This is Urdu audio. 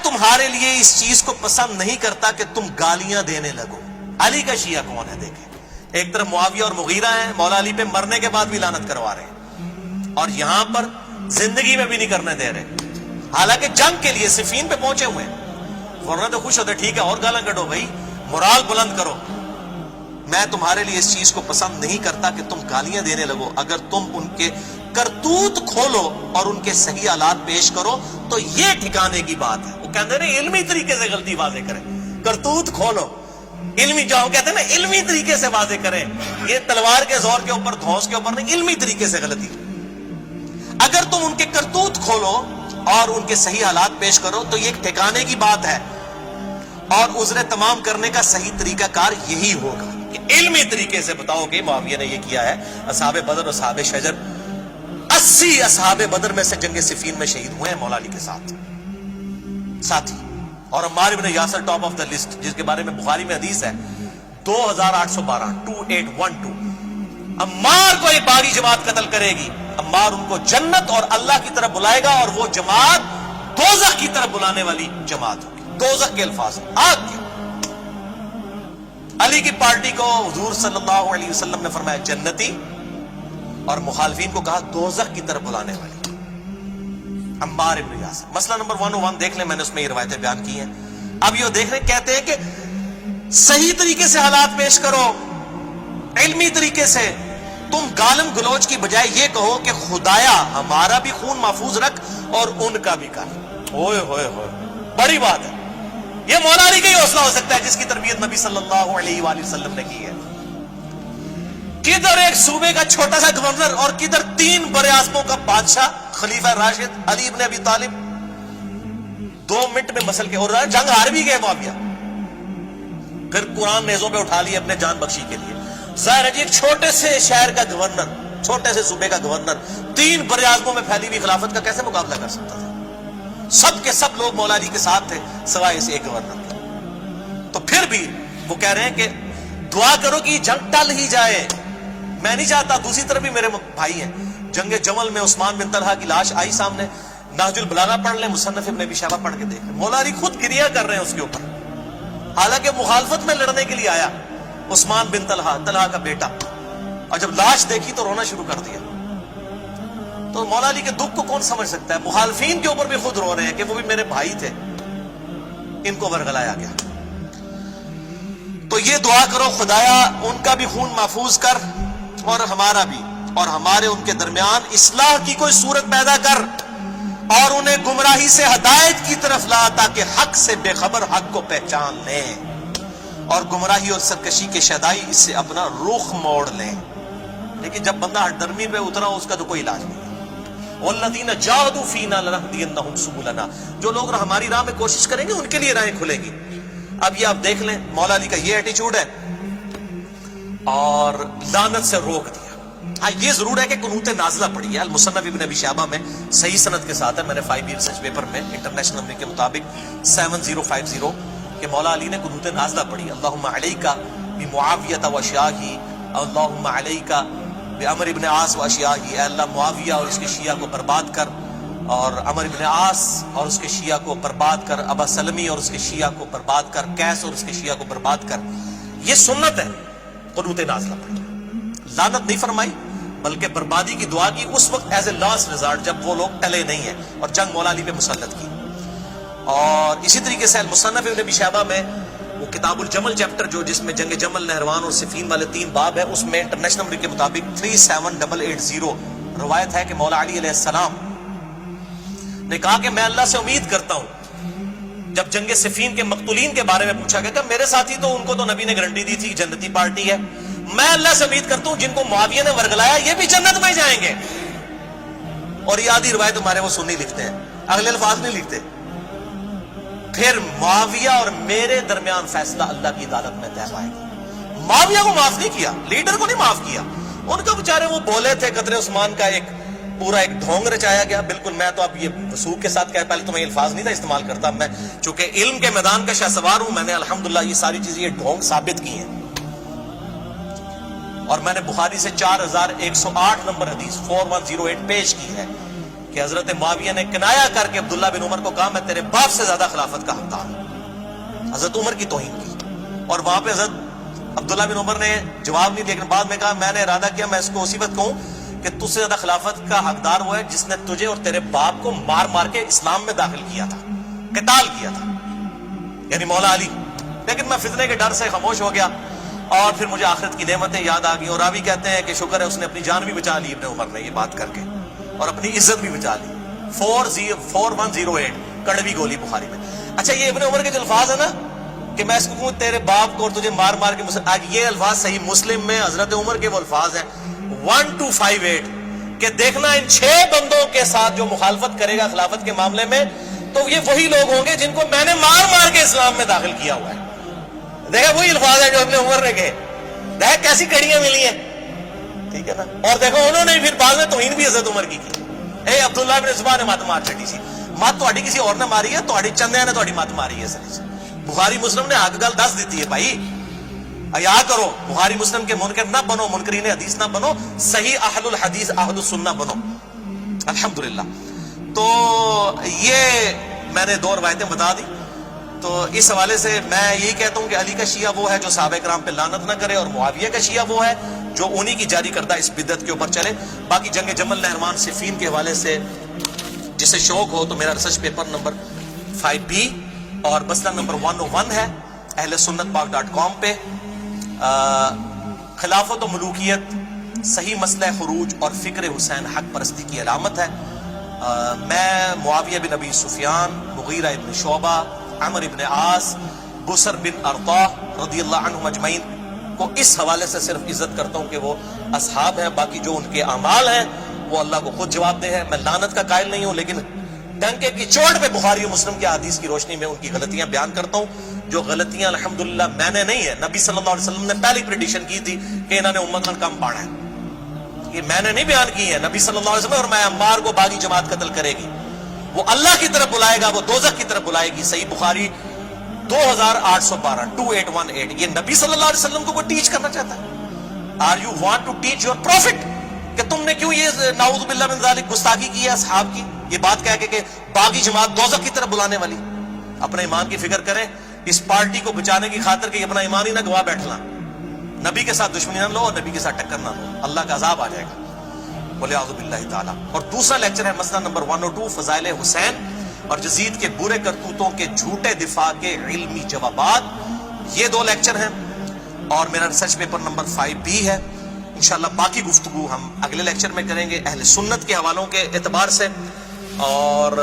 تمہارے لیے اس چیز کو پسند نہیں کرتا کہ تم گالیاں دینے لگو. علی کا شیعہ کون ہے؟ دیکھیں، ایک طرف معاویہ اور مغیرہ ہیں، مولا علی پہ مرنے کے بعد بھی لعنت کروا رہے ہیں، اور یہاں پر زندگی میں بھی نہیں کرنے دے رہے، حالانکہ جنگ کے لیے صفین پہ پہنچے ہوئے ہیں. فوراً تو خوش ہوتے، ٹھیک ہے اور گالاں کڈو بھائی، مورال بلند کرو. میں تمہارے لیے اس چیز کو پسند نہیں کرتا کہ تم گالیاں دینے لگو، اگر تم ان کے کرتوت کھولو اور ان کے صحیح حالات پیش کرو تو یہ ٹھکانے کی بات ہے. وہ کہتے ہیں علمی طریقے سے غلطی واضح کریں، کرتوت کھولو، علمی جاؤ، کہتے ہیں نا علمی طریقے سے واضح کریں، یہ تلوار کے زور کے اوپر، دھونس کے اوپر نہیں، علمی طریقے سے غلطی. اگر تم ان کے کرتوت کھولو اور ان کے صحیح حالات پیش کرو تو یہ ایک ٹھکانے کی بات ہے، اور عذر تمام کرنے کا صحیح طریقہ کار یہی ہوگا کہ علمی طریقے سے بتاؤ کہ معاویہ نے یہ کیا ہے. اصحاب بدر اور اصحاب شجر، 80 اصحاب بدر میں سے جنگ صفین میں شہید ہوئے ہیں مولا علی کے ساتھی. اور عمار ابن Yasir top of the list, جس کے بارے میں بخاری میں حدیث ہے 2812. عمار کو ایک باغی جماعت قتل کرے گی، عمار ان کو جنت اور اللہ کی طرف بلائے گا، اور وہ جماعت دوزخ کی طرف بلانے والی جماعت ہوگی. دوزخ کے الفاظ آگ کے. علی کی پارٹی کو حضور صلی اللہ علیہ وسلم نے فرمایا جنتی، اور مخالفین کو کہا دوزخ کی طرف بلانے والی. عمار ابن یاسر. مسئلہ نمبر 101 دیکھ لیں، میں نے اس میں یہ روایتیں بیان کی ہیں. اب یہ دیکھ رہے کہتے ہیں کہ صحیح طریقے سے حالات پیش کرو، علمی طریقے سے. تم گالم گلوچ کی بجائے یہ کہو کہ خدایا ہمارا بھی خون محفوظ رکھ اور ان کا بھی کر. ہوئے ہوئے ہوئے، بڑی بات ہے. یہ مولا علی کا ہی حوصلہ ہو سکتا ہے جس کی تربیت نبی صلی اللہ علیہ وآلہ وسلم نے کی ہے. کدھر ایک صوبے کا چھوٹا سا گورنر اور کدھر 3 براعظموں کا بادشاہ خلیفہ راشد علی ابن ابی طالب 2 منٹ میں مسل کے، اور جنگ ہار بھی گئے معاویہ، پھر قرآن نیزوں پہ اٹھا لیے اپنے جان بخشی کے لیے. ظاہر ہے جی ایک چھوٹے سے شہر کا گورنر، چھوٹے سے صوبے کا گورنر 3 براعظموں میں پھیلی ہوئی خلافت کا کیسے مقابلہ کر سکتا تھا؟ سب کے سب لوگ مولا علی کے ساتھ تھے سوائے اس ایک گورنر کے. تو پھر بھی وہ کہہ رہے ہیں کہ دعا کرو کہ جنگ ٹل ہی جائے. میں نہیں چاہتا. دوسری طرف بھی میرے بھائی ہیں، جنگ جمل میں عثمان بن طلحہ کی لاش آئی سامنے، نہج البلاغہ پڑھ لیں، مصنف ابن ابی شیبہ پڑھ کے دیکھ لیں، مولا علی خود گریہ کر رہے ہیں اس کے اوپر، حالانکہ مخالفت میں لڑنے کے لیے آیا عثمان بن طلحہ کا بیٹا، اور جب لاش دیکھی تو رونا شروع کر دیا. تو مولا علی کے دکھ کو کون سمجھ سکتا ہے؟ مخالفین کے اوپر بھی خود رو رہے ہیں کہ وہ بھی میرے بھائی تھے، ان کو ورگلایا گیا. تو یہ دعا کرو خدایا ان کا بھی خون محفوظ کر اور ہمارا بھی، اور ہمارے ان کے درمیان اصلاح کی کوئی صورت پیدا کر، اور انہیں گمراہی سے ہدایت کی طرف لا تاکہ حق سے بے خبر حق کو پہچان لیں، اور گمراہی اور سرکشی کے شیدائی اس سے اپنا رخ موڑ لیں. لیکن جب بندہ ہٹ درمی پہ اترا اس کا تو کوئی علاج نہیں. وَالَّذِينَ جَاهَدُوا فِينَا لَنَهْدِيَنَّهُمْ سُبُلَنَا، جو لوگ ہماری راہ میں کوشش کریں گے ان کے لیے راہیں کھلیں گی. اب یہ آپ دیکھ لیں مولا علی کا یہ ایٹیچیوڈ ہے، اور لعنت سے روک دیا. ہاں یہ ضرور ہے کہ قنوت نازلہ پڑھی ہے، المصنف ابن ابی شیبہ میں صحیح سند کے ساتھ ہے، میں نے 5 ریسرچ پیپر میں انٹرنیشنل نمبر کے مطابق 7050 کہ مولا علی نے قنوت نازلہ پڑھی. اللہم علیکا بمعاویہ و اشیاہی، اللہم علیکا بعمر ابن عاص و اشیاہی، اے اللہ معاویہ اور اس کے شیعہ کو برباد کر، اور عمر ابن عاص اور اس کے شیعہ کو برباد کر، ابا سلمی اور اس کے شیعہ کو برباد کر، قیس اور اس کے شیعہ کو برباد کر. یہ سنت ہے قنوت نازلہ پڑھی. لعنت نہیں فرمائی بلکہ بربادی کی دعا کی اس وقت ایز اے لاسٹ ریزارٹ جب وہ لوگ ٹلے نہیں ہیں، اور جنگ مولا علی پہ مسلط کی. اور اسی طریقے سے المصنف ابن ابی شیبہ میں وہ کتاب الجمل چیپٹر جو جس میں جنگ جمل، نہروان اور صفین والے 3 باب ہیں، اس میں انٹرنیشنل نمبر کے مطابق 37880 روایت ہے کہ مولا علی علیہ السلام نے کہا کہ میں اللہ سے امید کرتا ہوں. جب جنگ صفین کے مقتولین کے بارے میں پوچھا گیا کہ میرے ساتھی تو ان کو تو نبی نے گارنٹی دی تھی جنتی پارٹی ہے، میں اللہ سے امید کرتا ہوں جن کو معاویہ نے ورگلایا یہ بھی جنت میں جائیں گے. اور یہ آدھی روایت ہمارے وہ سنی لکھتے ہیں، اگلے الفاظ نہیں لکھتے. پھر معاویہ اور میرے درمیان فیصلہ اللہ کی عدالت میں طے پائے گا. معاویہ کو معاف نہیں کیا، لیڈر کو نہیں معاف کیا. ان کو بیچارے وہ بولے تھے قدر عثمان کا ایک پورا ایک ڈھونگ رچایا گیا. بالکل میں تو اب یہ وثوق کے ساتھ کہہ، پہلے تو میں الفاظ نہیں تھا استعمال کرتا، میں چونکہ علم کے میدان کا شاہ سوار ہوں، میں نے الحمدللہ یہ ساری چیزیں یہ ڈھونگ ثابت کی ہیں. اور میں نے بخاری سے 4108 نمبر حدیث 4108 پیش کی ہے کہ کہ حضرت معاویہ نے کنایا کر کے عبداللہ بن عمر کو کہا میں تیرے باپ سے زیادہ خلافت کا حقدار ہوں، حضرت عمر کی توہین کی. اور وہاں پہ حضرت عبداللہ بن عمر نے جواب نہیں دیا، لیکن بعد میں کہا میں نے ارادہ کیا میں اس کو اسی وقت کہوں کہ تجھ سے زیادہ خلافت کا حقدار وہ ہے جس نے تجھے اور تیرے باپ کو مار مار کے اسلام میں داخل کیا تھا، قتال کیا تھا، یعنی مولا علی. لیکن میں فتنے کے ڈر سے خاموش ہو گیا اور پھر مجھے آخرت کی نعمتیں یاد آ گئی. اور راوی کہتے ہیں کہ شکر ہے اس نے اپنی جان بھی بچا لی ابن عمر نے یہ بات کر کے، اور اپنی عزت بھی بچا لی. 4108 کڑوی گولی بخاری میں. اچھا یہ ابن عمر کے جو الفاظ ہیں نا کہ میں اس کو کہوں تیرے باپ کو اور تجھے مار مار کے، آج یہ الفاظ صحیح مسلم میں حضرت عمر کے وہ الفاظ ہیں 1258 کہ دیکھنا ان 6 بندوں کے ساتھ جو مخالفت کرے گا خلافت کے معاملے میں تو یہ وہی لوگ ہوں گے جن کو میں نے مار مار کے اسلام میں داخل کیا ہوا ہے. دیکھا وہی الفاظ ہیں جو ابن عمر نے کہے. دیکھا کیسی کڑیاں ملی ہیں، ٹھیک ہے نا. اور دیکھو انہوں نے پھر بعد میں توہین بھی حضرت عمر کی کی. اے عبداللہ بن زبان نے مت مار چڑی سی، مت تہاڈی کسی اور نے ماری ہے، تہاڈی چندیاں نے تہاڈی مت ماری ہے. سر بخاری مسلم نے حق گل دس دیتی ہے بھائی، حیا کرو. بخاری مسلم کے منکر نہ بنو، منکرین حدیث نہ بنو، صحیح اہل الحدیث اہل السنہ بنو. الحمدللہ. تو یہ میں نے 2 روایتیں بتا دی. تو اس حوالے سے میں یہی کہتا ہوں کہ علی کا شیعہ وہ ہے جو صحابہ کرام پہ لعنت نہ کرے، اور معاویہ کا شیعہ وہ ہے جو انہی کی جاری کردہ اس بدعت کے اوپر چلے. باقی جنگ جمل نہرمان صفین کے حوالے سے جسے شوق ہو تو میرا ریسرچ پیپر نمبر 5B اور مسئلہ نمبر 101 ہے اہل سنت پاک.com پہ. خلافت و ملوکیت صحیح مسئلہ خروج اور فکر حسین حق پرستی کی علامت ہے. میں معاویہ بن ابی سفیان، مغیرہ ابن شعبہ، عمر ابن عاص، بسر بن ارطاح رضی اللہ عنہم اجمعین کو اس حوالے سے صرف عزت کرتا ہوں کہ وہ اصحاب ہیں. باقی جو ان کے اعمال ہیں وہ اللہ کو خود جواب دہ ہے. میں لعنت کا قائل نہیں ہوں، لیکن ڈنکے کی چوٹ پہ بخاری و مسلم کے حدیث کی روشنی میں ان کی غلطیاں بیان کرتا ہوں. جو غلطیاں الحمدللہ میں نے نہیں ہے، نبی صلی اللہ علیہ وسلم نے پہلی پریڈکشن کی تھی کہ انہوں نے امت کا کم پانا ہے. یہ میں نے نہیں بیان کی ہے، نبی صلی اللہ علیہ وسلم. اور میں عمار کو باغی جماعت قتل کرے گی، وہ اللہ کی طرف بلائے گا، وہ دوزخ کی طرف بلائے گی. صحیح بخاری 2818 یہ نبی صلی اللہ علیہ وسلم کو وہ ٹیچ کرنا چاہتا ہے. Are you want to teach your prophet کہ تم نے کیوں یہ نعوذ باللہ من ذالک گستاخی کی ہے اصحاب کی، یہ بات کہہ کے کہ باغی جماعت دوزخ کی طرف بلانے والی. اپنے ایمان کی فکر کریں اس پارٹی کو بچانے کی خاطر کہ اپنا ایمان ہی نہ گوا بیٹھنا. نبی کے ساتھ دشمنی نہ لو اور نبی کے ساتھ ٹکر نہ لو، اللہ کا عذاب آ جائے گا. وَلِعَوْذُ بِاللَّهِ تعالیٰ. اور دوسرا لیکچر ہے مسئلہ نمبر 102 فضائل حسین اور یزید کے برے کرتوتوں کے جھوٹے دفاع کے علمی جوابات. یہ 2 لیکچر ہیں اور میرا ریسرچ پیپر نمبر 5B ہے. انشاءاللہ باقی گفتگو ہم اگلے لیکچر میں کریں گے اہل سنت کے حوالوں کے اعتبار سے. اور